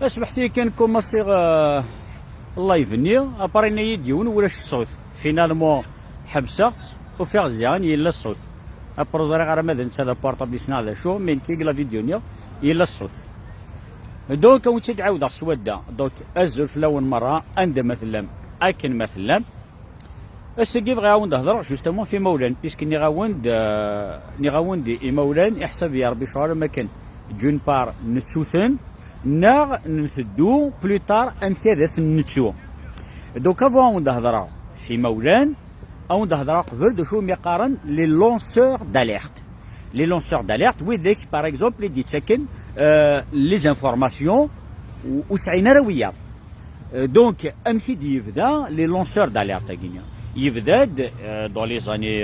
اسمحتي كان كوماسي اللايف ني ابارينا يديون ولا الصوت فينالمون حبسات وفي زيان يلا الصوت ابروزاري غير ماذا انت هذا بورطابل سنا هذا شو من كي لا فيديو نيا يلا الصوت دونك كنت تعاود السواد دونك ازل في الاول مره عند مثلا اكن مثلا السكي بغا غاوند نهضر جوستومون في مولان بيسك ني غاوند مولان يحسب يا ربي شهر ما كان جون بار نتسوثن ناغ نثدو بلوتار امثاث نتسو دوك افون نهضر في مولان او نهضر قبل دو شو ميقارن لي لونسور داليرت لي لونسور داليرت وذاك باغ اكزومبل اللي تسكن لي زانفورماسيون وسعينا رويا دونك امشي يبدا لي لونسور داليرت كينيا يبدا دو لي زاني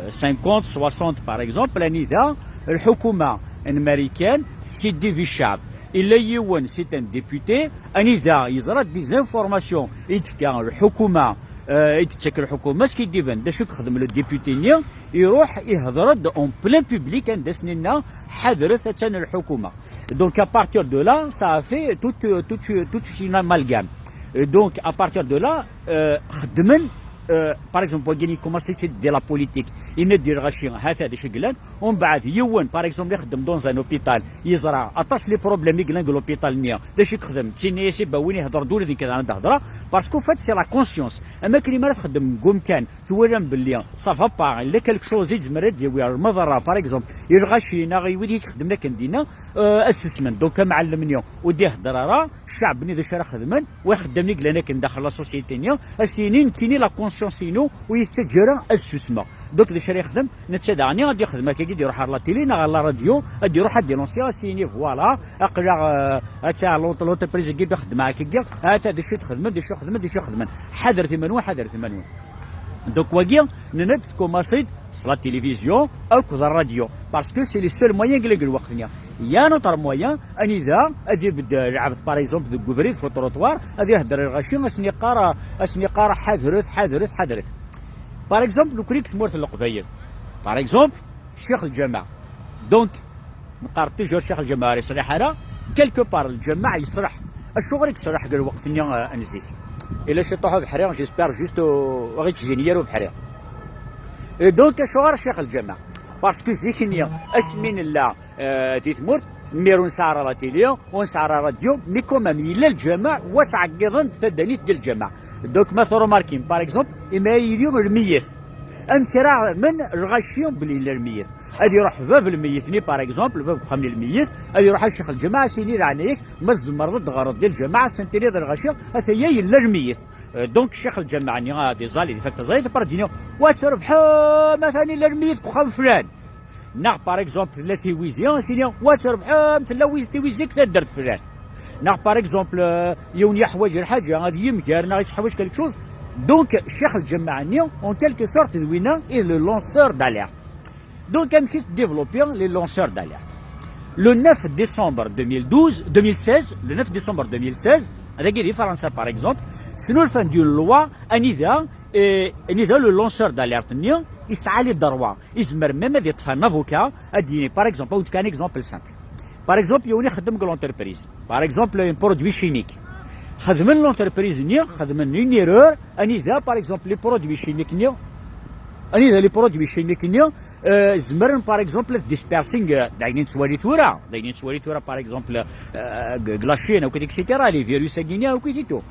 50 60 باغ اكزومبل اني ذا الحكومه الامريكان سكيدي في الشعب الا يون سي ان ديبوتي اني ذا يزرى دي زانفورماسيون يتفكا الحكومه يتشكل الحكومه سكيدي بان دا شو تخدم لو ديبوتي نيا يروح يهضر اون بلان بوبليك عند سنينا حضرت تاع الحكومه دونك ا بارتير دو لا سا في توت سينا مالغام دونك ا بارتير دو لا خدمن باغ اكزومبل بوغيني كوماسي دي لا بوليتيك يندير غاشي هذا شكلان ومن بعد يون باغ اكزومبل يخدم دون زان اوبيتال يزرع اطاش لي بروبليم يقلان لوبيتال نيا داش يخدم تيني سي باوين يهضر دور ذيك كذا نهضر باسكو فات سي لا كونسيونس اما كلمه تخدم قوم كان توالم باللي صافا با الا كالك شوز يزمر ديال المضره باغ اكزومبل يرغاشينا غيودي يخدم لك ندينا اسسمنت دونك معلمني ودي هضر راه الشعب ني ذا خدمن ويخدم لك لنا كنداخل لا سوسيتي نيا السنين كيني لا كونسيونسينو ويتجرى السوسمه دوك ذا شري يخدم نتسدعني غادي يخدم كي يروح على لا تيلي على لا راديو غادي يروح دينونسيا سيني فوالا اقلع تاع لونتربريز كي يخدم هكا هذا دشي تخدم دشي خدم حذر ثمنو دوك واقيا نند كوماسيد لا تيليفزيون او كذا الراديو باسكو سي لي سول مويان كلي الوقت يا نوتر مويان اني ذا ادي بدا لعب باغ اكزومبل دو كوفريت في التروطوار ادي يهدر الغاشي اسني قاره حذرت باغ اكزومبل لو كريك تمورت القبايل باغ اكزومبل الشيخ الجامع دونك نقار تيجور الشيخ الجامع يصرح هذا كيلكو بار الجامع يصرح الشغل يصرح قال وقت انزيك الا شطوحو بحريق جيسبير جوست غيت جينيرو بحريق دونك شغل الشيخ الجامع باسكو زيكنيا اسمين الله دي تمورت ميرون سعر لا تيليو ونسعر راديو مي كومام الا الجامع وتعقضن تدانيت ديال الجامع دوك مثلا ماركين باغ اكزومبل اما يليوم الميث امثله من الغاشيون بلي الميث غادي يروح باب الميثني باغ اكزومبل باب خامل الميث غادي يروح الشيخ الجماعه سيني عليك مزمر ضد غرض ديال الجماعه سنتيني ضد الغاشي هي الا الميث دونك الشيخ الجماعه ني غادي زالي دي فاكت زايد باردينيو وتربح مثلا الا الميث بخام فلان ناغ باغ اكزومبل لا تيويزيون سيني وتربح مثلا تيويزيك تدرت فلان ناغ باغ اكزومبل يوني يحوج الحاجه غادي يمكرنا غادي تحوج كالك شوز دونك الشيخ الجماعه ني اون كالكو سورت دوينا اي لو لونسور داليرت دونك كان كيف ديفلوبيون لي لونسور داليرت لو 9 ديسمبر 2016 لو 9 ديسمبر 2016 هذا كي فرنسا باغ اكزومبل سنو الفان ديال لوا انذا لو لونسور داليرت ني يسعى لي الدروا يزمر ميم هذا يطفى افوكا اديني باغ اكزومبل كان اكزومبل سامبل باغ اكزومبل يوني خدم لونتربريز باغ اكزومبل ان برودوي شيميك خدم لونتربريز ني خدم اون ايرور اني ذا باغ اكزومبل لي برودوي شيميك ني اني ذا لي برودوي شيميك ني زمرن باغ اكزومبل ديسبيرسينغ داينين تورا باغ اكزومبل غلاشين او كيك سيتيرا لي فيروس غينيا او كيتو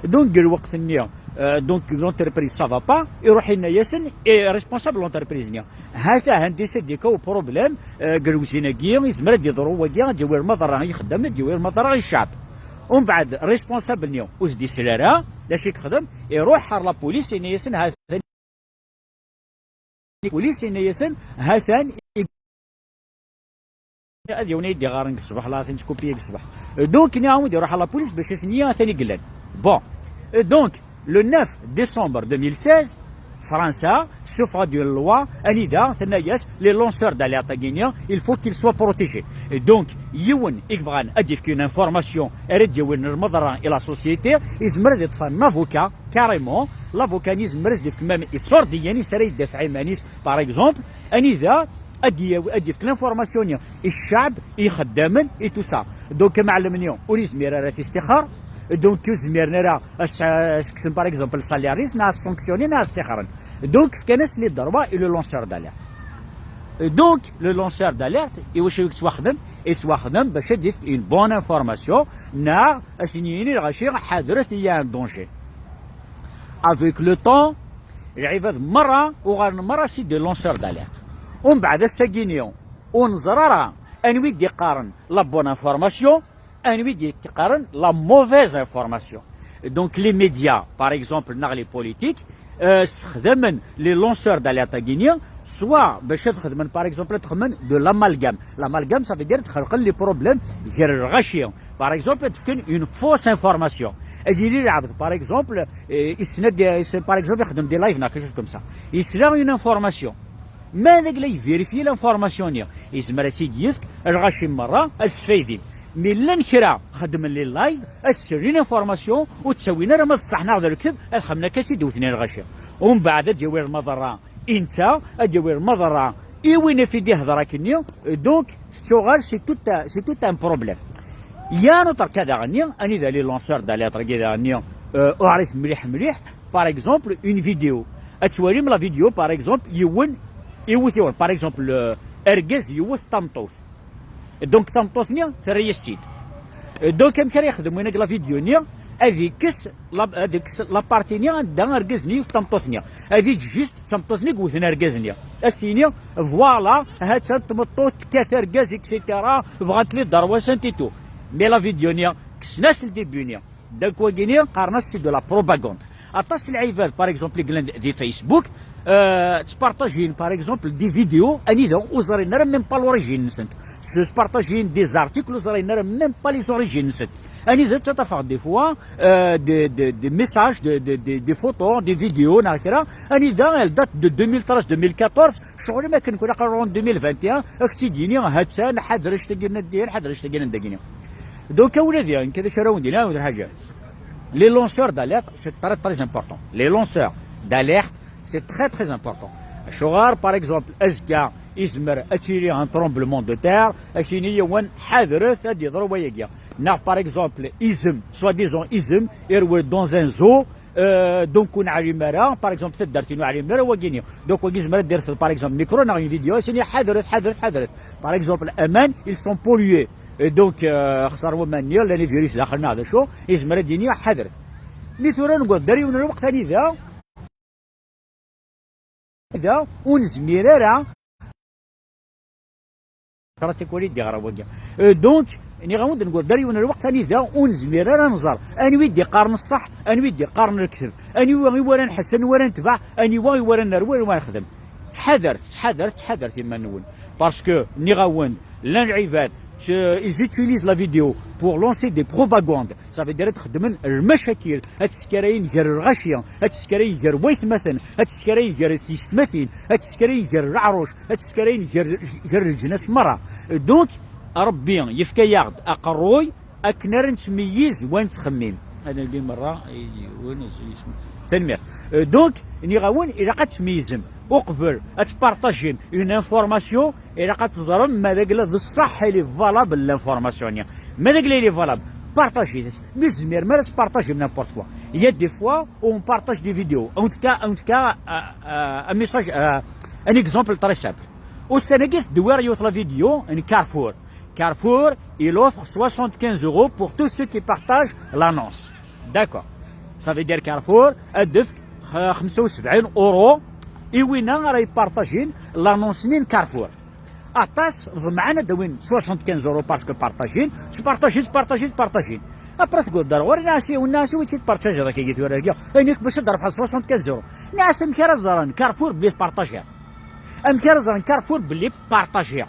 دونك الوقت ني دونك لونتربريز سافا با يروح لنا ياسن ريسبونسابل لونتربريز ني هذا هندسه ديكو بروبليم كروزينا كي يزمر يضرو وكيا ديوير مضر يخدم ديوير مضر الشعب ومن بعد ريسبونسابل نيو وزدي سلارا داش يخدم يروح لا بوليس ياسن هذا بوليس ياسن هاثان هذه وني يدي غارن الصباح لا ثاني كوبي الصباح دونك نعاود يروح على بوليس باش سنيا ثاني قلان بون دونك لو 9 ديسمبر 2016 فرنسا سوف ديال لوا انيدا ثناياس لي لونسور داليرت غينيا il faut qu'il soit protégé دونك يون يكفغان اديف كون انفورماسيون رد يون المضره الى سوسيتي يزمر يطفى نافوكا كاريمون لافوكا يزمر يدير كمام يصور ديالي سري يدافع مانيس باغ اكزومبل انيدا ادي في لانفورماسيون الشعب يخدمن اي تو سا دونك معلمني ولي زمير راه تستخار دونك زميرنا راه كسم باغ اكزومبل سالياريس نا سانكسيوني نا استخارن دونك كناس لي ضربه اي لو لونسور داليرت دونك لو لونسور داليرت واش يتواخدم باش يديك اون بون انفورماسيون نا اسنيني غاشي حاضرت يا ان دونجي افيك لو طون العباد مره مره سي دي لونسور داليرت ومن بعد الساكينيون ونزرارا انوي دي قارن لا بون انفورماسيون انوي دي قارن لا موفيز انفورماسيون دونك لي ميديا باغ اكزومبل ناغ لي بوليتيك استخدمن لي لونسور داليرت غينيا سوا باش تخدمن باغ اكزومبل تخدمن دو لامالغام سافي دير تخلق لي بروبليم غير الغاشيه باغ اكزومبل تفكن اون فوس انفورماسيون اجي لي العبد باغ اكزومبل يسند باغ اكزومبل يخدم دي لايف كيفاش كوم سا يسرا اون انفورماسيون ما ذاك اللي يفيريفي لانفورماسيون يزمر تيديفك الغاشي مره السفايدين مي لان كرا خدم لي لايف تسري لانفورماسيون وتسوينا راه ما تصحنا هذا الكذب الخمنا كاتي دوثني الغاشيه ومن بعد تجاوير المضره انت تجاوير المضره وين في دي هضره كنيو دونك شغال سي توت ان بروبليم يا نوتر كذا غني اني ذا لي لونسور داليتر كذا غني اعرف مليح باغ اكزومبل اون فيديو اتوري من لا فيديو باغ اكزومبل يوث باغ اكزومبل ارجز يوث طمطوث دونك طمطوثني ثريستيد دونك كان يخدم وين لا فيديو نيا هذيك لا بارتي نيا دا ارجزني طمطوثني هذيك جيست طمطوثني قوثنا ارجزني السينيا فوالا هاد تمطوط كثر غاز اكسيتيرا بغات لي ضربه سنتيتو مي لا فيديو نيا كسناس الديبيو نيا داك وكينيا قارنا سي دو لا بروباغوند اطاس العباد باغ اكزومبل دي فيسبوك تبارطاجين باغ اكزومبل دي فيديو اني ذا وزرين راه ميم با لوريجين نسنت تبارطاجين دي زارتيكل وزرين راه ميم با لي زوريجين نسنت اني ذا تتفق دي فوا دي ميساج دي فوتو دي فيديو ناكرا اني ذا دات دو 2013 2014 شغل ما كنكون قررون 2021 اختي ديني هاتسان حدرش تقينا ندير حدرش تقينا ندير دونك ولادي كذا شراو ندير ولا حاجه les lanceurs d'alerte c'est très important les lanceurs d'alerte c'est très important شغار par exemple اسكا يزمر اتيري ان ترومبلمون دو تير اكيني يوان حاضرت هادي يضربوا ياكيا نا par exemple izm soit disant izm يروي dans un zoo دونك نعري مرا باغ اكزومبل تدرتي نعري مرا وكيني دونك وكيزمر دير باغ اكزومبل ميكرو نعري فيديو سيني حاضرت باغ اكزومبل امان ils sont pollués دونك خسر ومانيا لاني فيروس داخلنا هذا شو يزمر الدنيا حذرت مي ثورا نقول داري من الوقت ثاني ذا ونزمير راه قراتك وليدي غرا وكا دونك اني غنود نقول داري من الوقت ثاني ذا ونزمير راه نزار اني ودي قارن الصح اني ودي قارن الكذب اني وين نحسن وين نتبع اني وين نروي وين نخدم تحذرت ما نون باسكو ني غاوند لا العباد ils utilisent la vidéo pour lancer des propagandes. Ça veut dire تخدمن المشاكل هتسكرين غير الغاشيه هتسكرين غير ويثمثن هتسكرين غير تيستمثين هتسكرين غير العروش هتسكرين غير الجنس مره دونك ربي يفكا ياخد اقروي اكنر تميز وين تخمم هذا اللي مره وين اسمه تنمير دونك ني غاون الى قد تميزم وقبل تبارطاجين اون انفورماسيون الى قد تزرم ما داك الصح اللي فالابل لانفورماسيون ما داك اللي فالابل بارطاجي مي زمير ما تبارطاجي نيمبورت كوا يا دي فوا اون بارطاج دي فيديو اون تكا ان ميساج ان اكزومبل تري سامبل والسنه دوار يوث لا فيديو ان Carrefour il offre 75 € pour tous ceux qui partagent l'annonce d'accord ça veut dire Carrefour ادفك 75 € وين راه يبارطاجين لانونسين كارفور اطاس معنا دوين 75 € باسكو بارطاجين تبارطاجين ابرا تقول دار ورا والناس وين تبارطاج هذاك يجي ورا انك باش تضرب 75 € ناس مكير زران كارفور بلي بارطاجيا مكير زران كارفور بلي بارطاجيا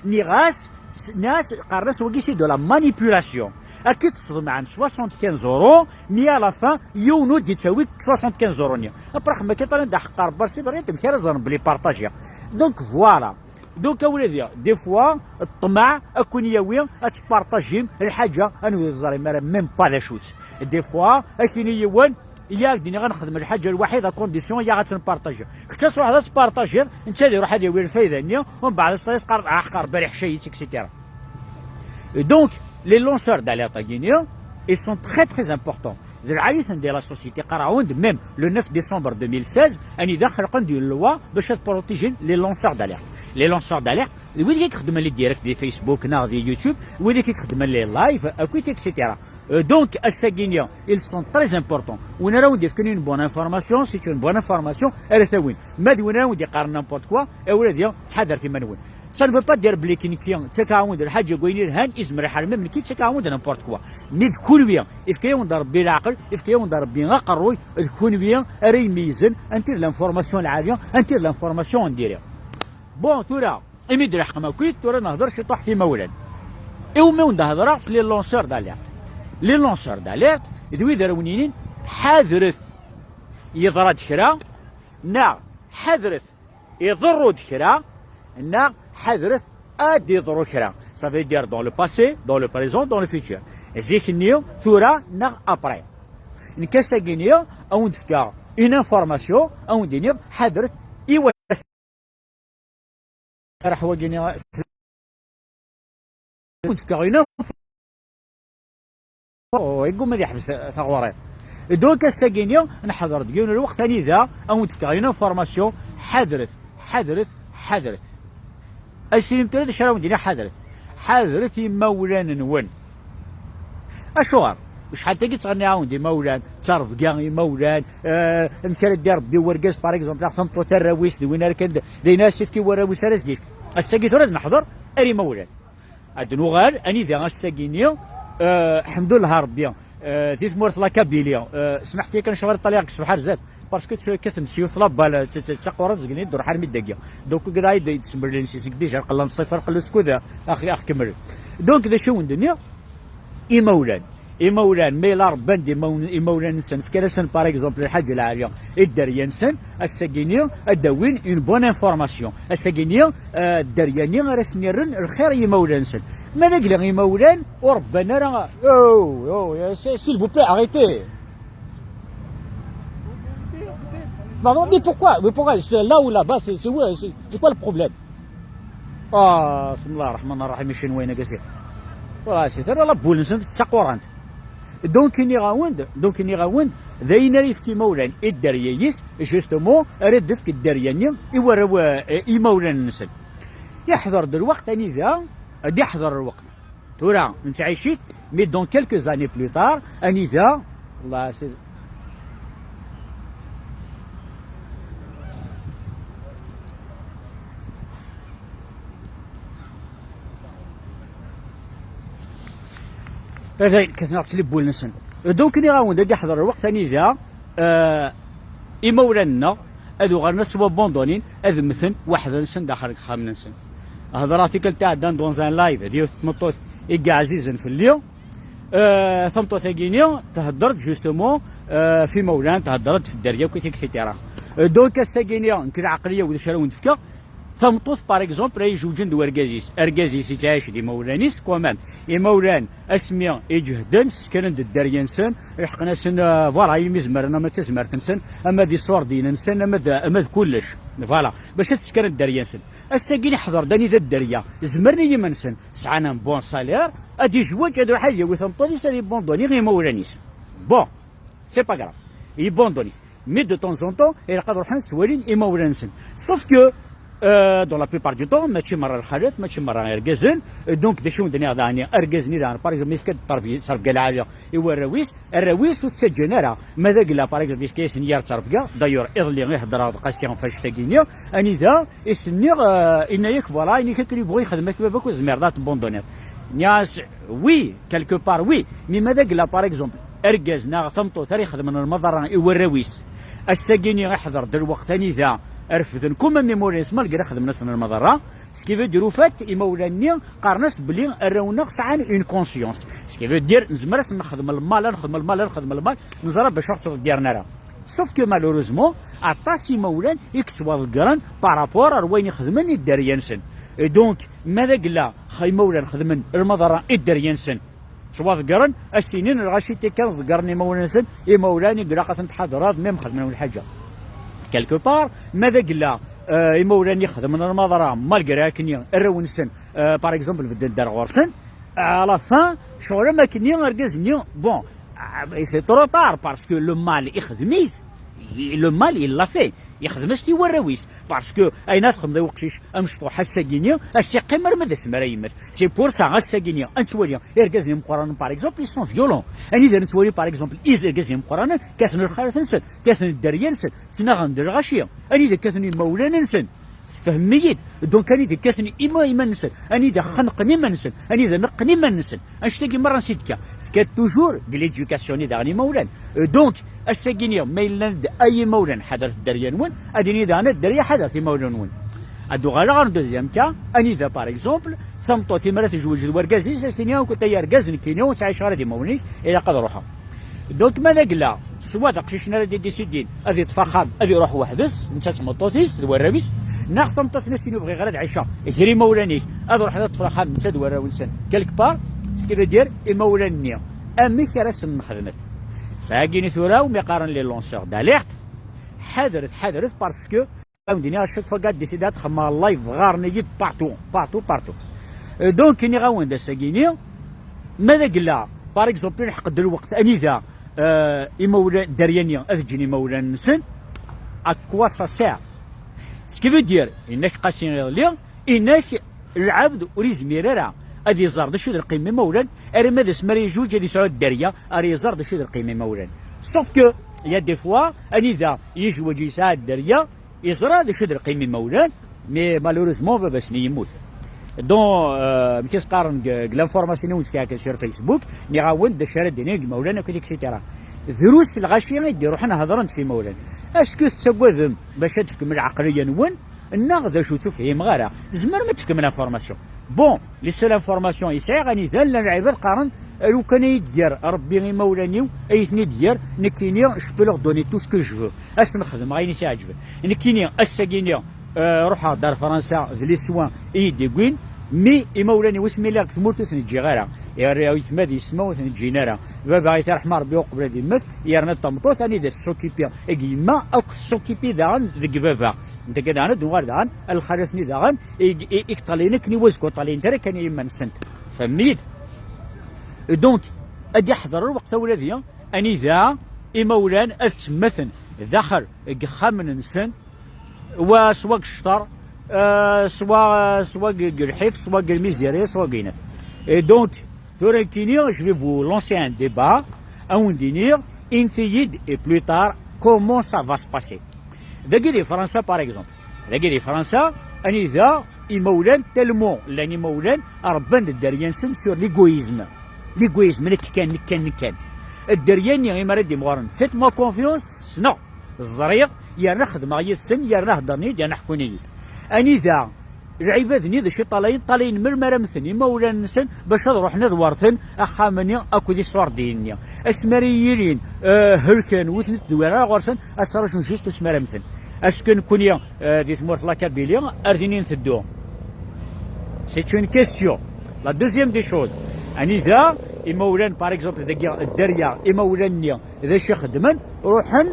نيغاس ناس قرص وكيسي دو لا مانيبيولاسيون اكيد تصدم عن 75 € مي على فان يونو دي تساوي 75 € نيا ابرخ ما كيطلع دا حقار برسي بريت مكير زران بلي بارطاجيا دونك فوالا دونك اولادي دي فوا الطمع اكون ياوي اتبارطاجيم الحاجه انا زاري ميم با لا شوت دي فوا اكيني يوان ياك ديني غنخدم الحاجه الوحيده كونديسيون هي غتنبارطاجي كنت تروح هذا تبارطاجي انت اللي روح هذه وين الفايده نيا ومن بعد يسقر عقار بريح شيء اكسيتيرا. دونك لي لونسور d'alerte à Guinée ils sont très importants. العريس ديال لا سوسيتي قراوند ميم لو 9 ديسمبر 2016 اني داخل قندي اللوا باش تبروتيجي لي لونسور d'alerte. لي لونسور d'alerte ويلي كيخدم لي ديريكت دي فيسبوك نا دي يوتيوب ويلي كيخدم لي لايف اكويت اكسيتيرا. دونك الساكينيا ils sont très importants. وانا راه ندير كاين بون انفورماسيون سي اون بون انفورماسيون على ثوين ما دي وانا ندير قارن نيمبورت كوا اولاد تحضر في منون. Ça ne veut pas dire بلي كاين كليون تكاون الحاجه كوينير هان اسم رحال من كي تكاون نيمبورت كوا مي كل بيان كاين ضرب بي العقل كاين ضرب بي قروي كون بيان راه يميزن انتر لانفورماسيون العاليه انتر لانفورماسيون نديرها. بون تورا اميد الحق كويت تورا نهضرش يطيح في مولان او ما نهضر في لي لونسور داليرت. لي لونسور داليرت ذوي درونيين حذرث يضرد كرا نا حذرث يضرد كرا نا حذرث ادي يضرو كرا. Ça veut dire dans le passé, dans le présent, dans le futur. زيكنيو ثورا نا ابري نكاسا غينيو او نتفكا اون انفورماسيون او ندير حذرث ايوا راح هو غينيو نتفكا اون يقوم ما يحبس ثغورين. دونك الساكينيو نحضر ديون الوقت ثاني ذا او نتفكا اون انفورماسيون حذرث حذرث حذرث السلم ثلاثة شراو ندير حذرث مولان نون اشوار شحال تاكي تغني عاوندي مولان تصرف كاع مولان مثال دير ربي ورقاز باغ اكزومبل فهمتو تا الراويس دي وين كان دي ناس كي وراويس راس ديك الساكي تراد نحضر اري مولان ادنو غال اني ذا الساكينيو الحمد لله ربي في ثمورث لا كابيليا سمحت لي كنشغل الطليق سبحان زاد باسكو كتنسيو طلب تقورا زقني دور حال 100 دقيقه دوك كدا يتسمر لي نسيت ديجا قلنا نصيفر قلت سكوذا اخي كمل. دونك ذا شو ندنيا مولان ميلار بندي مولان نسن في كراسن باغ اكزومبل الحاجه العاليه الدريانسن الساكينيو الدوين اون بون انفورماسيون الساكينيو الدرياني راه سنيرن الخير مولان نسن ماذا قال مولان وربنا راه يا سيل فو بلي اريتي. Pardon, mais pourquoi là ou là-bas, c'est quoi le problème? Ah, بسم الله الرحمن الرحيم الشنوينه قاسي. والله سي ترى لا بولنسن تسقورانت. دونك ني غاوند ذاين ريفكي مولان الدريايس جوستومون رد فك الدرياني يوروا مولان النسل. يحضر الوقت ثاني ذا يحضر الوقت. تورا انت عايشيت مي دون كيلكو زاني بلو طار اني ذا والله سي هذا كثنا تسلب بولنسن. دونك ني غاوند هادي يحضر الوقت ثاني ذا مولاننا هذو غير ناس بوندونين هذ مثل واحد نسن داخل خام نسن هضراتي كلتا دان دون زان لايف ديال تمطوط إيكا عزيزا في اليوم ثمطوط كينيو تهضرت جوستومون في مولان تهضرت في الدريه وكيت اكسيتيرا. دونك الساكينيا نكر عقليه ولا شراو نفكا ثمطوط باغ اكزومبل راهي جوجن دو اركازيس يتعايش دي مولانيس كومان مولان اسميا يجهدن سكرن الدريانسن يحقنا سن فوالا يمزمرنا ما تزمر تنسن اما دي صور دينسن اما كلش فوالا باش تسكر الدريانسن الساكين يحضر داني ذا الدريه زمرني يمنسن سعانا بون سالير ادي جواج هادو حاجه وثمطوطي سالي بوندوني غير مولانيس بون سي با غراف يبوندونيس مي دو طون زون طون يلقى روحنا توالين مولانسن سوف كو دون لا بليبار دو طون ماشي مره الخالف ماشي مره اركازن. دونك ذا شو ندني داني اركازني دان باغ اكزومبل كي تربي صرف كاع العاليه ايوا الراويس وتسجنرا ماذا قال باغ اكزومبل كيس نيار صرف كاع دايور اغلي غير هضره قاسيون فاش تاكينيا اني ذا اسني ان ياك فوالا اني كتري بغي يخدمك باباك وزميردات بوندونير ناس وي كالكو بار وي مي ماذا قال باغ اكزومبل اركازنا ثمطو تاريخ من المضر ايوا الراويس الساكيني يحضر دلوقت ثاني ذا ارفدن كوما ميموريس مالكرا خدمنا سن المضره سكيفو ديرو فات ايمولاني قارناس بلي راونا ساعان اون كونسيونس سكيفو دير نزمر نخدم المال نزرب باش وقت ديالنا راه سوف كو مالوروزمون عطاسي مولان يكتبوا القران بارابور وين يخدمن الدريانسن. دونك ماذا قلا خاي مولان خدمن المضره الدريانسن سوا ذكرن السنين الغاشي كان ذكرني مولانسن مولاني قراقة تحضرات ميم خدمنا الحاجة كالكو بار ماذا قلا مولاني خدم من المضرة مالغرا كني الرونسن باغ اكزومبل بدا دار غورسن على فان شغل ما كني غركزني بون سي ترو طار باسكو لو مال يخدميت لو مال يلا فيه يخدم استي وراويس باسكو اين تخدم ذا وقتيش امشطوح الساكينيا السي قمر ماذا سمرا يمت سي بور سا الساكينيا انتوليا يركزني مقرانا باغ اكزومبل سون فيولون اني اذا نتولي باغ اكزومبل يركزني مقرانا كاثن الخير تنسن كاثن الدريا نسن تناغندر غاشيه اني اذا كاثني مولانا نسن تفهميت دونك كان اذا كاثني اما نسن اني اذا خنقني ما نسن اني اذا نقني ما نسن اش تلاقي مره نسيتك كات توجور دي ليديوكاسيون داغني مولان دونك الساكينيا ما الا اي مولان حضر الدريا نون اديني اذا انا الدريا حضر في مولان نون ادو غير دوزيام كا اني اذا باغ اكزومبل ثمطو في مرات جوج وركازي ساستينيا كنت يركز نكينيو تعيش غادي موليك الى قد روحها دونك ماذا قلا سوا تقشيشنا راه ديسيدين هذه تفخم هذه يروح وحدس انت تمطوتيس الورابيس ناخذ تمطوت ناس يبغي غير عيشه يجري مولانيك هذا روح تفرخم انت دوراونسن كالك بار سكيفا دير مولاني امي كراس نخدمت ساكيني ثورا ومقارن لي لونسور داليرت حذرت باسكو فهمتني اشاك فوا قاد ديسيدات خما اللايف غارني بارتو دونك كيني غاون دا ساكيني ماذا قلا باغ اكزومبل نحقد الوقت اني ذا مولان دريانيا اذجني مولان نسن اكوا سا ساعه سكيفو دير انك قاسين غير انك العبد وريزمير راه هذه زار دشي القيمه مولان اري ماذا سمري جوج هذه سعود الدريه اري زار دشي القيمه مولان سوف كو يا دي فوا اني ذا يجي وجي يساعد الدريه يزرع دشي القيمه مولان مي مالوريزمون باش يموت دون كيس قارن لانفورماسيون وانت كاع سير فيسبوك ني غاون دا شارع ديني مولانا كذيك سيتيرا دروس الغاشيه يديروا حنا هضرنا في مولانا اسكو تسوذم باش تفكم العقليه نون الناغ شو تفهم غير زمر ما تفكم لانفورماسيون بون لي سول انفورماسيون يسعي غادي ذل العباد قارن لو كان يدير ربي غي مولاني ايثني دير نكيني جو بو لور دوني تو سكو جو فو اش نخدم غير نسي عجبه نكيني الساكينيا روح دار فرنسا لي سوان يديكوين مي مولاني واسمي لك تمورتو تنجي غيرها يا يتمادي يسمو تنجينا راه بابا يترحم ربي وقبل هذه المت يرنا الطمطو ثاني دار سوكيبي اكيما او سوكيبي داغن ذك بابا انت كذا انا دوار داغن الخرسني داغن اكطالينك ني وزكو طالين ترى كان يما نسنت فهميت دونك ادي حضر الوقت ولادي اني ذا مولان اتمثل ذخر خامن نسن وسواق الشطر soit الحفظ soit الميزيري soit قينف دونك ثورا كيني je vais vous lancer un débat او ندير انثيد et plus tard comment ça va se passer داكي فرنسا باغ اكزومبل داكي فرنسا اني ذا مولان تلمو لاني مولان ربان الدريان سن سور ليغويزم كان الدريان غير مرادي مغارن فيت ما كونفيونس نو الزريق يا نخدم غير السن يا نهضرني يا نحكوني اني ذا العباد ني ذا شي طالين مرمره مثني مولا نسن باش نروح نذورثن اخامني اكو دي صور دينيا اسمريين هلكن وثنت دويرا غورسن اترجون جيست اسمر مثن اسكو نكون يا دي ثمورت لا كابيليا اردينين ثدو سي اون كيستيون لا دوزيام دي شوز اني ذا مولان باغ اكزومبل ذا الدريا مولانيا ذا شي خدمن روحن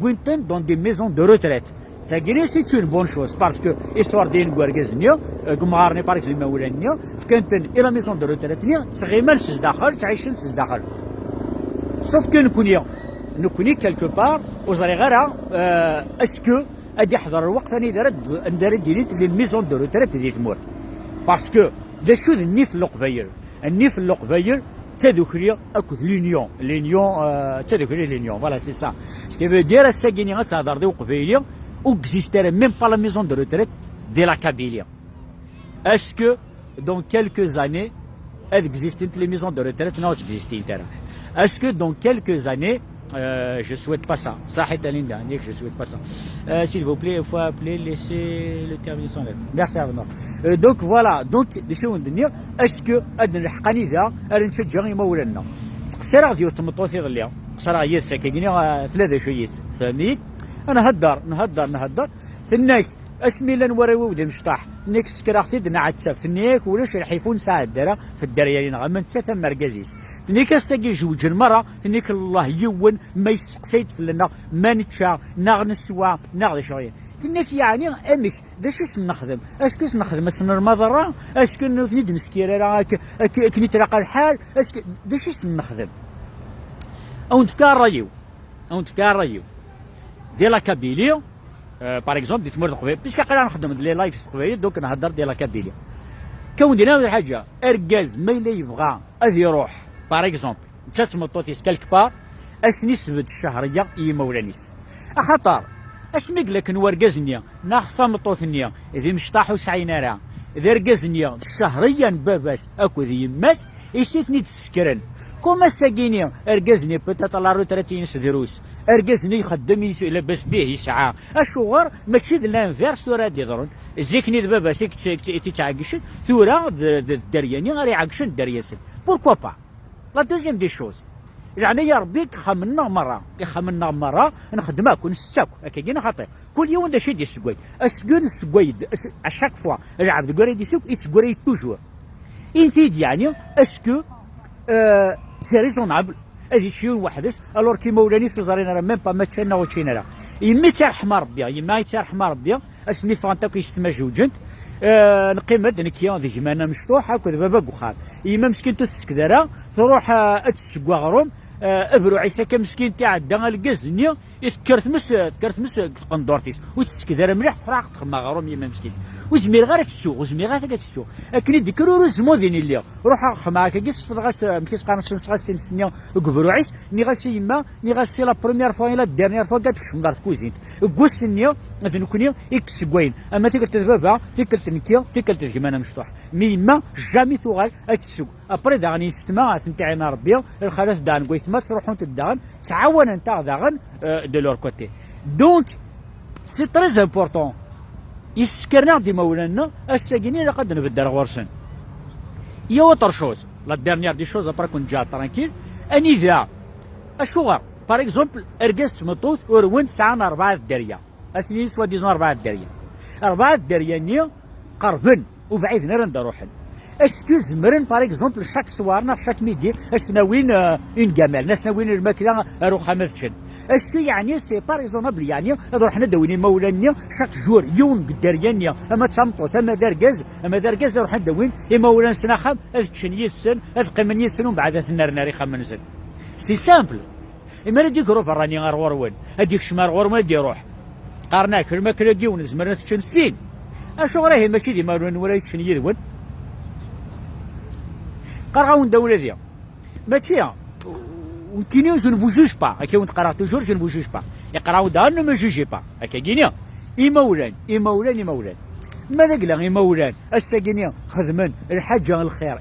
كوينتن دون دي ميزون دو روتريت ثاكيني سي اون بون شوز باسكو اسوار دين كواركازنيا كمغارني باغ اكزومبل مولانيا فكانتن الى ميزون دو روتريتنيا تغيمن سز داخل تعيشن سز داخل سوف كو نكوني كالكو بار وزري غير اسكو ادي يحضر الوقت راني ندير ديريت لي ميزون دو روتريت ديال تمورت باسكو دا شو النيف القبايل تذكري اكو لونيون تذكري لونيون فوالا سي سا سكي فو دير الساكيني غتهضر دي قبايليه وكزيستير ميم با لا ميزون دو روتريت دي لا كابيليا اسكو دون كيلكو زاني اكزيستينت لي ميزون دو روتريت نو اكزيستين ترى اسكو دون كيلكو زاني je souhaite pas ça. Sahit Alinda, je souhaite pas ça. S'il vous plaît, il faut appeler, laisser le terminer son aide. Merci à vous. Donc voilà, donc des choses de dire, est-ce que أدنى الحقاني ذا أرنشجع يمولنا؟ قصير غادي يتمطوثي ظليا، قصير غادي يسكيني ثلاثة شوية، فهمت؟ أنا نهدر ثناك اسمي لا نوريو ذي مشطاح نيك سكراختي دنا عاد تسافت نيك ولاش الحيفون ساعه دارا في الدريالين غمن تسافا مركزيس نيك الساقي جوج المرة نيك الله يون ما يسقسيت فلنا ما نتشا ناغ نسوا ناغ شغيين تنيك يعني امك داش اسم نخدم اسكو اسم نخدم اسم المضره اسكو نيد نسكير كني تلاقى الحال اسكو داش اسم نخدم او نتفكر رايو دي لا كابيليا باغ اكزومبل دي تمر قبيل بيسكا قرا نخدم لي لايف قبيل دوك نهضر دي لا كابيليا كون دينا الحاجه اركاز ما الا يبغى اذ يروح باغ اكزومبل انت تمطوتيس كالك بار اسني سبت الشهريه اي مولانيس اخطر اسمي لك نورقزني ناخذ مطوثني ذي مشطاحو سعينارا ذي رقزني الشهريا باباس اكو ذي يماس يسيتني تسكرن كوما ساقيني ارقزني بوتيت لا روتراتين سدروس ارقزني يخدم لاباس به يسعى الشغر ماشي ذا لانفيرس ثورا ديضرون زيكني باباس تيتعاقشن ثورا الدرياني غير يعاقشن الدرياسن بوركوا با لا دوزيام دي شوز يعني يا ربي خمنا مرة نخدمك ونستاك هكا خاطر كل يوم دا شي دي السكوي السكوي اشاك فوا العبد كوري دي سوق يتسكوري توجور انتيد يعني اسكو سي ريزونابل هذه شي وحدس الور كي مولاني سوزارينا راه ميم با ما تشينا وتشينا راه يما ترحم ربي يما يترحم ربي اسني فانتاك يستما جوجنت نقيم هاد نكيا ذيك مانا مشطوح هاكا بابا كوخار يما مسكين تسكدارا تروح تسكوا غروم ابرو عيسى كمسكين تاع دا الكازنيا تكرت مس قندورتيس وتسكدارا مليح تفراق تخما غروم يما مسكين وزمير غير تسوق وزمير غير تسوق اكني ديكرو رزمو دين اللي روح خما كيس غاس مكيس قانص نسغاس تنسنيا كبرو عيس ني غاس يما ني غاس لا بروميير فوا لا ديرنيير فوا كاتكش مدار كوزين كوسنيا اذن كوني اكس كوين اما تيكلت بابا تيكلت نكيا تيكلت كيما مشطوح مي ما جامي توغال تسوق ابري داغني ستما تنتاعنا ربي الخلاف دان كويثما تروحون تداغن تعاون انت داغن دو لور كوتي دونك سي تري امبورطون يسكرنا دي مولانا الساكنين لقد نبدا غورسن يا وتر شوز لا ديرنيير دي شوز ابرا كون جا ترانكيل اني ذا الشغل باغ اكزومبل ارقصت مطوث ورون ساعه 4 دريا اسني سوا ديزون 4 دريا 4 دريا ني قربن وبعيد نرند روحن اسكو زمرن باغ اكزومبل شاك سوارنا شاك ميدي اسناوين اون كامل ناسناوين الماكله روحها مرتشن اسكو يعني سي با ريزونابل يعني نروح ندويني مولانيا شاك جور يوم قدريانيا اما تشمطو اما داركاز نروح ندوين مولان سناخم تشني السن قيمني السن ومن بعد النار ناري خمنزل سي سامبل اما نديك روح راني غير غروين هذيك شمار غروين دي روح قارناك في الماكله ديون زمرنا تشن السين اشو راهي ماشي ديما ولا تشني يدون قراون دولة ذي ماشي كينيا جو نفو جوج با هكا وانت قرا توجور جو نفو جوج با يقراو دا نو ما جوجي با هكا كينيا مولان ماذا قلا مولان الساكينيا خدمن الحاجة الخير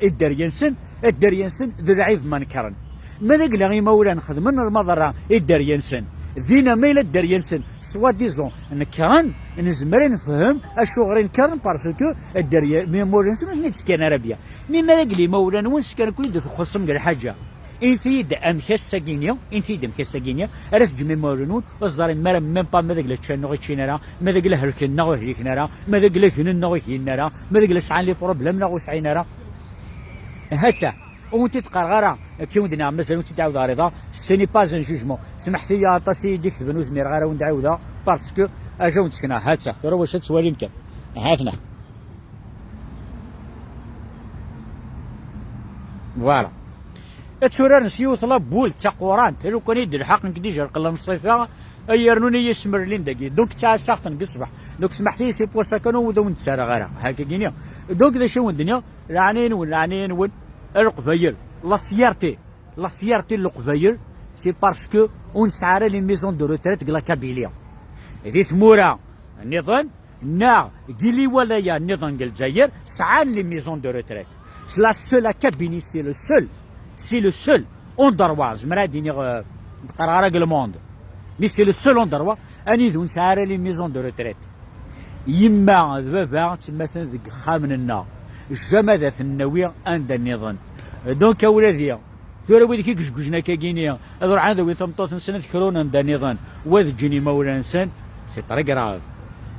الدريانسن ذو العيب ما نكرن ماذا قلا مولان خدمن المضرة الدريانسن ذينا ميلا الدريانسن سوا ديزون نكرن نزمر نفهم الشغل نكرن باسكو الدريان مي مولانسن هي تسكن عربيه مي ماذا قلي مولان وين سكن كل ديك خصم قال حاجه انتيد امكساكينيا عرف جميع مولانون والزارين مالا ميم با ماذا قلا تشانو تشينرا ماذا قلا هلكنا وهلكنا ماذا قلا كنا وهلكنا ماذا قلا سعان لي بروبليم نا وسعينا هاتا وانت تقرغرا كي ودنا مثلا وانت تعاود رضا سيني با ان جوجمون سمحتي يا طاسي ديك تبنو زمير غير وندعودا باسكو اجاو نتسكنا هاتا ترى واش تسوالي يمكن هاتنا فوالا تسورا نسيو طلب بول تاع قران لو كان يدير الحق نكدي جا قلا نصيفها ايرنوني يسمر لين داكي دونك تاع ساخت نقصبح دونك سمحتي سي بور سا كانوا وداو نتسارى غير هكا كينيا دونك ذا شنو الدنيا العنين القبايل لا فيارتي القبايل سي باسكو اون سعاره لي ميزون دو روتريت كلا كابيليا ذي ثمورا النظام نا قلي ولايا النظام الجزائر سعان لي ميزون دو روتريت سي لا سول كابيني سي لو سول اون درواز مراديني قرا ريغلوموند مي سي لو سول اون دروا اني ذو سعاره لي ميزون دو روتريت يما بابا تمثل ذيك خامننا الجمادة النووية عند النظام دونك اولاديا ثورة ويدك كشكوشنا كاكينيا هذو عاد وين تمطوط سنة كورونا عند النظام وذ جيني مولا انسان سي طريق راغب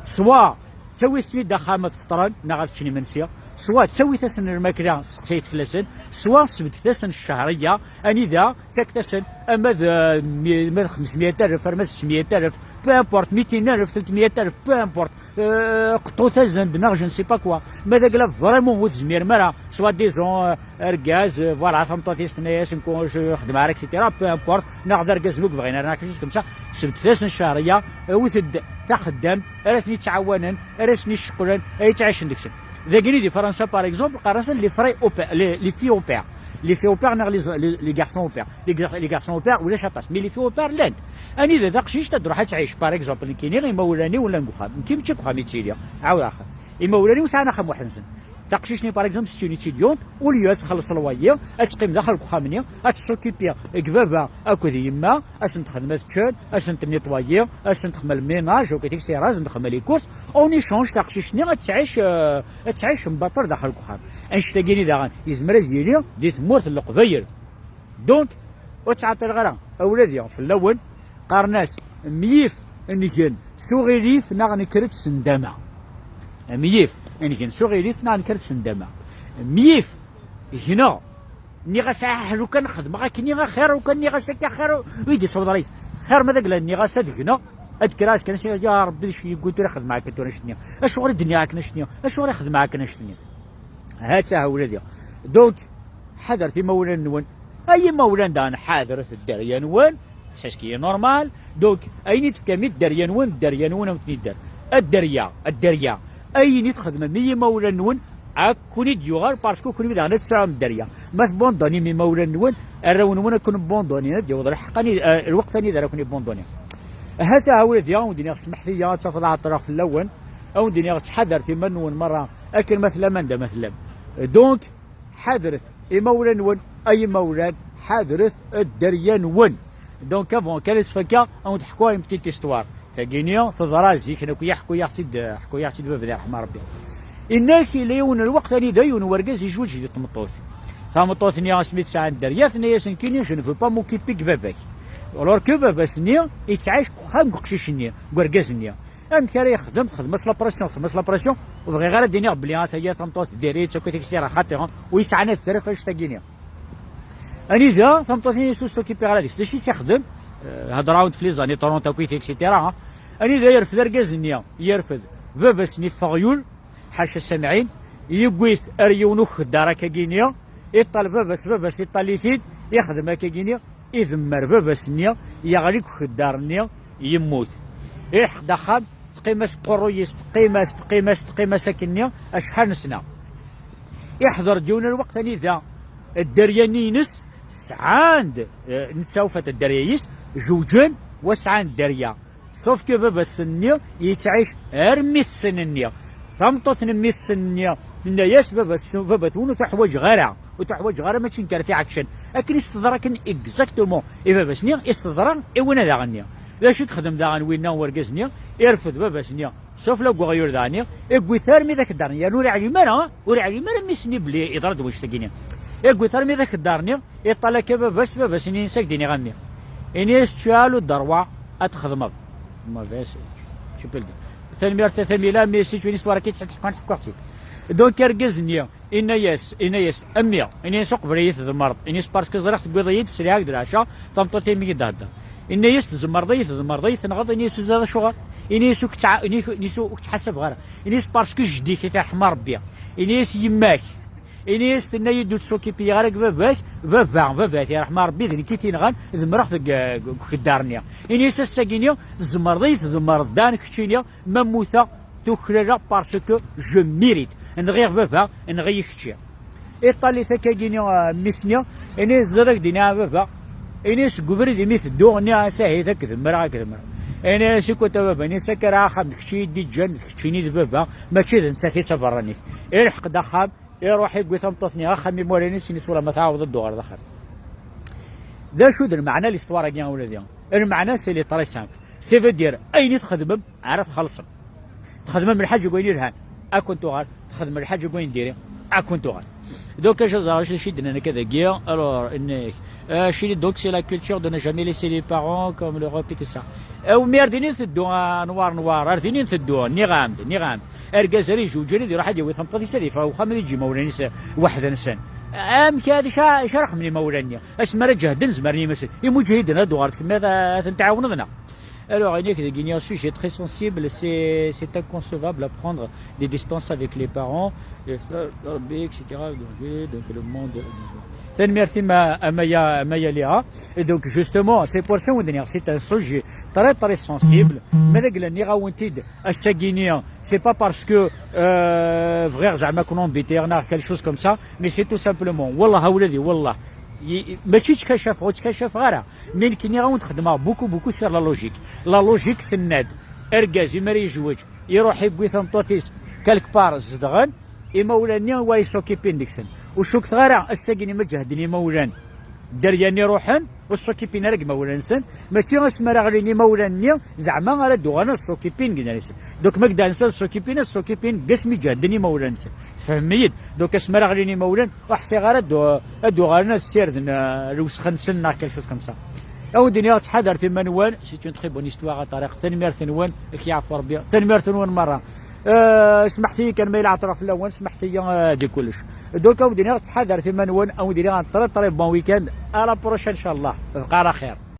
سوا تسوي تسويت دخامة فطران ناغد تشني منسيا سواء تسوي تسن الماكلة سقسيت فلسن سواء سبت تسن الشهرية أني ذا تكتسن أما ذا 500,000 أما 600,000 بو امبورت 200,000 300,000 بو امبورت قطو تزند ناغ جو نسي با كوا ماذا قال فريمون هو تزمير مرا سواء ديزون ركاز فوالا ثمطوطيس تناياس نكون خدمة على اكسيتيرا بو امبورت ناخذ ركاز بوك بغينا راك كمسا سبت تسن الشهرية وثد تخدم راسني تعاونن راسني شقلن اي تعيش ندكسن ذاكني دي فرنسا باغ اكزومبل قارنسا لي فري اوبير لي في اوبير لي في اوبير نغ لي غارسون اوبير لي غارسون اوبير ولا شاطاس مي لي في اوبير لاند اني اذا داقشيش تروح تعيش باغ اكزومبل كاينين غير مولاني ولا نكوخا كيما تشوف خامي تيليا عاود اخر مولاني وسعنا خام واحد نسن تقشيشني باغ اكزومبل ستوني تيديون وليو تخلص الوايي تقيم داخل الكخامني تسوكيبي كبابا اكو يما اسنت خدمه تشون اسنت نيطوايي اسنت خدمه الميناج وكيتيك سي راز نخدم لي كورس اوني شونج تقشيشني تعيش مبطر داخل الكخام انش تلاقيني داغن يزمر ديالي دي تمورت القبايل دونك وتعطي الغرا اولادي في الاول قارناس ميف اني سوغيريف ناغني كرت سندامه ميف يعني كان صغيري نان كرت سندما ميف هنا ني غاساح لو كان خدمه غا كني غا خير وكان ني غاسك خير ويدي صوب رئيس خير ماذا قال ني غاسا هنا ادكراس كان شي يا ربي شي قلت له خدم معاك انت شنو اش غير الدنيا كنا شنو اش غير خدم معاك انا شنو هاتا ولادي دونك حذر في مولان نون اي مولان دان حاضر في الدريان وين ساسكي نورمال دونك اين تكمل الدريان وين الدريان وين وتنيدر الدريا اي نيت خدمه مي مولا نون اكوني ديوغار باسكو كوني بدا نتسام الدريا ما بوندوني مي مولا نون الرون وين كون بوندوني ديو حقاني الوقت ثاني دار كوني بوندوني هذا هو الذي وديني سمح لي تفضل على الطرف الاول او ديني تحذر في منون مره اكل مثلا من ده مثلا دونك حذرت اي مولا نون اي مولا حذرت الدريا نون دونك افون كانت فكا او تحكوا لي بتيت استوار تاكينيا تضرازي كنا يحكوا يحكي باب رحمه ربي انك ليون الوقت ثاني دايون ورقاز يجوج دي طمطوط طمطوط نيا سميت ساعه الدريا ثاني سنكيني جو نفو با موكيبيك باباك ولور كو بابا سنيا يتعايش خام قشيشنيا ورقاز نيا ام كاري خدمت خدمت لابراسيون وبغي غير الدنيا بلي هي طمطوط ديريت وكيتك سير خاطر ويتعنى الثرف اش تاكينيا اني ذا طمطوط سوسو كيبي على ديس ليش يخدم هاد راوند في لي زاني طورونتو كويت اكسيتيرا اني ذا يرفد ركازنيا يرفد بابا سني فغيول حاشا السامعين يقويث اريونو خدارا كاكينيا يطال بابا يطاليثيد يخدم كاكينيا يذمر بابا سنيا يغليك خدارنيا يموت يح دخل تقيماس قرويس تقيماس ساكنيا اشحال نسنا يحضر ديون الوقت ثاني ذا الدريانينس سعاند نتساوفت الدريايس جوجان وسعاند الدريا صوف كو بابا سنيا يتعيش ارميت سننيا ثمطت نميت سنيا من ياس بابا تونو تحوج غارع وتحوج غارع ماشي نكرتي عكشن لكن استدراك اكزاكتومون اي بابا سنيا استدراك اي وين ذا غنيا لاش تخدم ذا وين ورقزنيا يرفض بابا سنيا شوف لو غيور دانيا يقوي ثارمي ذاك الدارنيا نوري على المرا وري على المرا ميسني بلي يضرد واش تقينيا يقوي ثارمي ذاك الدارنيا يطلع كبا بابا سنين ساك ديني غنيا انيس تشالو الدروع اتخدم ما فيش شو بلدي ثاني ثاني لا ميسي تويني سوارا كي تحكي حكواتي دونك يرقزني ان ياس اميا اني سوق بريث المرض اني باسكو زرقت بيضيد سريع دراشا طمطتي مي دادا ان ياس زمرضيث نغض اني زاد شغل اني سوك اني سوك تحسب غير اني باسكو جدي كي تحمى ربي اني يماك اني استنى يدو تسوكي بي غير بابا يا رحمه ربي ذي كي تينغان ذمرخ كدارنيا اني ساكينيا زمردان كتشينيا مموثا تخلى باسكو جو ميريت نغير بابا نغير كتشي ايطالي ثكاكينيا ميسنيا اني زرق دينا بابا اني سكوبري دي ميث دونيا ساهي ذاك ذمرا انا سكوت بابا اني سكر اخذ كشي دي جن كشيني بابا ماشي انت تبرني الحق دخل يروح يقوي ثمطتني اخمي موريني سيني صوره ما تعاود الدوار دخل ذا شو المعنى الاستوار كاع ولادي المعنى سي لي طري سامبل سي فو دير اين تخدم عرف خلصم تخدم من الحاج وين يرهان اكون توغال تخدم الحاج وين ديري اكون توغال Donc, je suis dans le guerre. Alors, donc c'est la culture de ne jamais laisser les parents comme l'Europe et tout ça. Ou ميردينين ثدوا نوار اردينين ثدوا نغامد ارجازري جوجري دي راح يدوي ثمطي سليفه وخمد يجي مولاني واحد انسان ام كاد شرح مني مولاني اسمر جهد زمرني مثل مجهدنا دوارت كما تنتعاوننا. Alors, il y a un sujet très sensible, c'est inconcevable à prendre des distances avec les parents, etc. Donc, le monde. Et donc, justement, c'est pour ça que c'est un sujet très très sensible. Mais c'est pas parce que frère Zama qu'on quelque chose comme ça, mais c'est tout simplement, Wallah, Wallah. ماشي تكشف وتكشف غيرها من كي غاون تخدمها بوكو سير لا لوجيك في الناد اركاز يمر يجوج يروح يبوي ثمطوتيس كالك بار زدغن يمولاني هو يسوكيبين ديكسن وشوك صغيره الساكن مجهدني مولان درياني روحن والسوكيبين راك مولانسن ماشي غاسمر غريني مولاني زعما غير دوغانا السوكيبين كنالسن دوك ما كدانسا السوكيبين قسمي جهدني مولانسن فهميت دوك اسمر غريني مولان وحسي غير دوغانا السير الوسخنسن كل شوز كم سا او الدنيا تحضر في منوان سي اون تري بون استوار طريق ثاني ثنوان كي يعرفوا ربي ثاني ثنوان مره سمحت لي كان ما يلعب طرف الاول سمحت لي دي كلش دوكا ودينا تحضر في منوان او دينا طريق بون ويكاند على بروش ان شاء الله تبقى على خير.